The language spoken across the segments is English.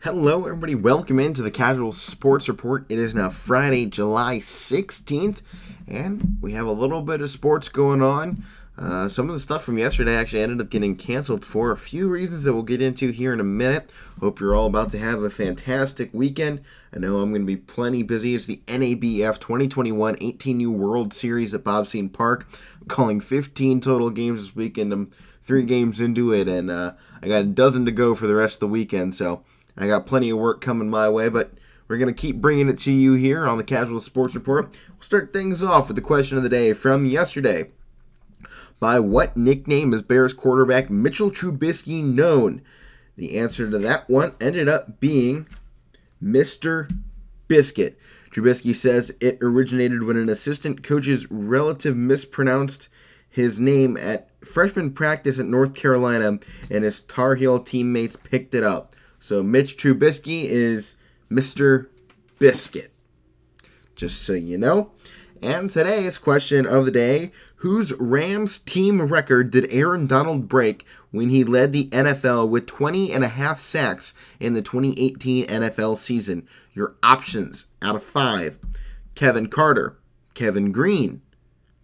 Hello, everybody. Welcome into the Casual Sports Report. It is now Friday, July 16th, and we have a little bit of sports going on. Some of the stuff from yesterday actually ended up getting canceled for a few reasons that we'll get into here in a minute. Hope you're all about to have a fantastic weekend. I know I'm going to be plenty busy. It's the NABF 2021 18U World Series at Bobstein Park. I'm calling 15 total games this weekend. I'm 3 games into it, and I got a dozen to go for the rest of the weekend, so I got plenty of work coming my way, but we're going to keep bringing it to you here on the Casual Sports Report. We'll start things off with the question of the day from yesterday. By what nickname is Bears quarterback Mitchell Trubisky known? The answer to that one ended up being Mr. Biscuit. Trubisky says it originated when an assistant coach's relative mispronounced his name at freshman practice at North Carolina, and his Tar Heel teammates picked it up. So Mitch Trubisky is Mr. Biscuit, just so you know. And today's question of the day, whose Rams team record did Aaron Donald break when he led the NFL with 20.5 sacks in the 2018 NFL season? Your options out of 5, Kevin Carter, Kevin Greene,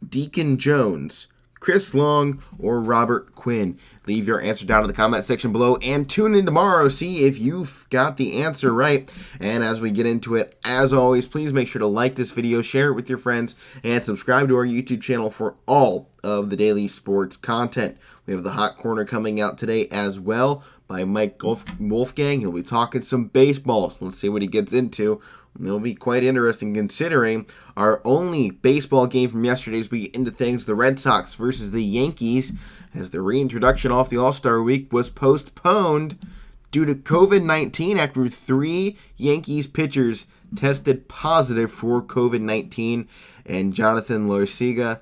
Deacon Jones, Chris Long, or Robert Quinn. Leave your answer down in the comment section below and tune in tomorrow. See if you've got the answer right. And as we get into it, as always, please make sure to like this video, share it with your friends, and subscribe to our YouTube channel for all of the daily sports content. We have the Hot Corner coming out today as well by Mike Wolfgang. He'll be talking some baseball. So let's see what he gets into. It'll be quite interesting considering our only baseball game from yesterday as we get into things, the Red Sox versus the Yankees, as the reintroduction off the All-Star Week was postponed due to COVID-19 after 3 Yankees pitchers tested positive for COVID-19, and Jonathan Loaisiga,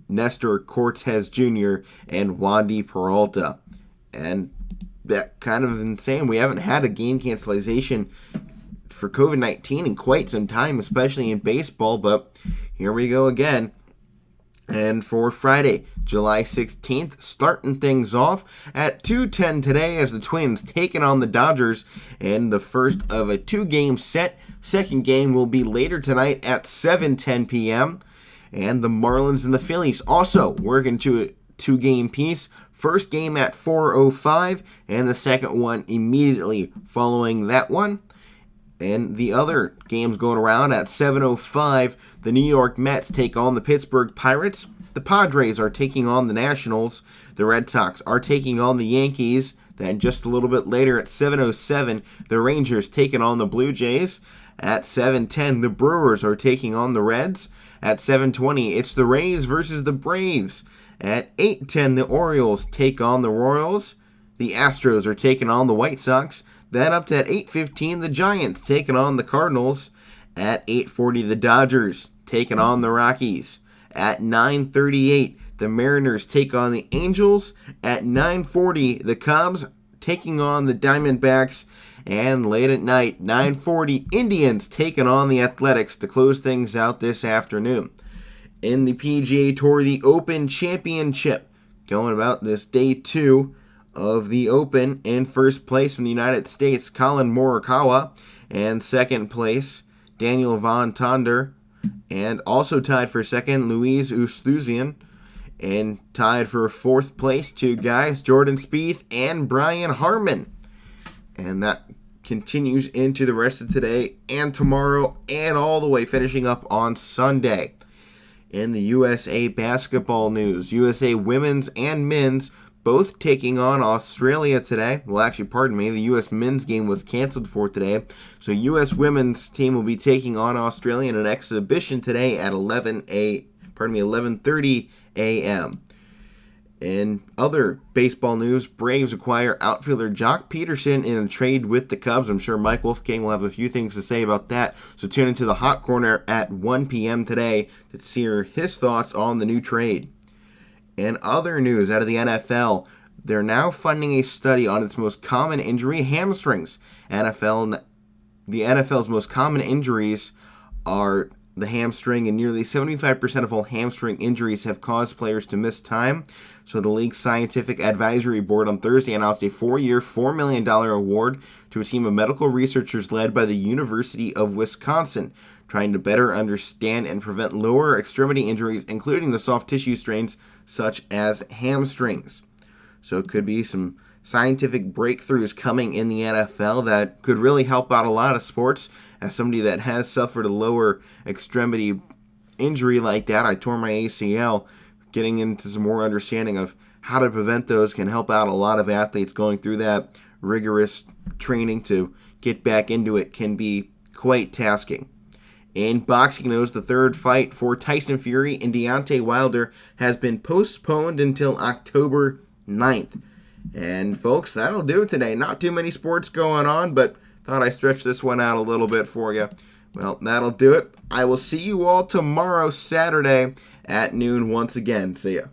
Nestor Cortez Jr., and Wandy Peralta. And that kind of insane. We haven't had a game cancellation for COVID-19 in quite some time, especially in baseball, but here we go again. And for Friday, July 16th, starting things off at 2:10 today as the Twins taking on the Dodgers in the first of a 2-game set. Second game will be later tonight at 7:10 p.m. And the Marlins and the Phillies also working to a 2-game piece. First game at 4:05 and the second one immediately following that one. And the other games going around at 7:05, the New York Mets take on the Pittsburgh Pirates. The Padres are taking on the Nationals. The Red Sox are taking on the Yankees. Then just a little bit later at 7:07, the Rangers taking on the Blue Jays. At 7:10, the Brewers are taking on the Reds. At 7:20, it's the Rays versus the Braves. At 8:10, the Orioles take on the Royals. The Astros are taking on the White Sox. Then up to at 8:15, the Giants taking on the Cardinals. At 8:40, the Dodgers taking on the Rockies. At 9:38, the Mariners take on the Angels. At 9:40, the Cubs taking on the Diamondbacks. And late at night, 9:40, Indians taking on the Athletics to close things out this afternoon. In the PGA Tour, the Open Championship, going about this day 2 of the Open. In first place from the United States, Colin Morikawa, and second place, Daniel Van Tonder, and also tied for second, Louise Oosthuizen, and tied for fourth place, 2 guys, Jordan Spieth and Brian Harman. And that continues into the rest of today and tomorrow and all the way finishing up on Sunday. In the USA basketball news, USA women's and men's both taking on Australia today. Well, actually, pardon me, the U.S. men's game was canceled for today. So U.S. women's team will be taking on Australia in an exhibition today at 11:30 a.m. In other baseball news, Braves acquire outfielder Jock Peterson in a trade with the Cubs. I'm sure Mike Wolfgang will have a few things to say about that. So tune into the Hot Corner at 1 p.m. today to hear his thoughts on the new trade. In other news out of the NFL, they're now funding a study on its most common injury, hamstrings. The NFL's most common injuries are the hamstring, and nearly 75% of all hamstring injuries have caused players to miss time. So the league's scientific advisory board on Thursday announced a 4-year, $4 million award to a team of medical researchers led by the University of Wisconsin, trying to better understand and prevent lower extremity injuries, including the soft tissue strains such as hamstrings. So it could be some scientific breakthroughs coming in the NFL that could really help out a lot of sports. As somebody that has suffered a lower extremity injury like that, I tore my ACL. Getting into some more understanding of how to prevent those can help out a lot of athletes going through that rigorous training to get back into it can be quite tasking. In boxing news, the third fight for Tyson Fury and Deontay Wilder has been postponed until October 9th. And folks, that'll do it today. Not too many sports going on, but thought I'd stretch this one out a little bit for you. Well, that'll do it. I will see you all tomorrow, Saturday, at noon once again. See ya.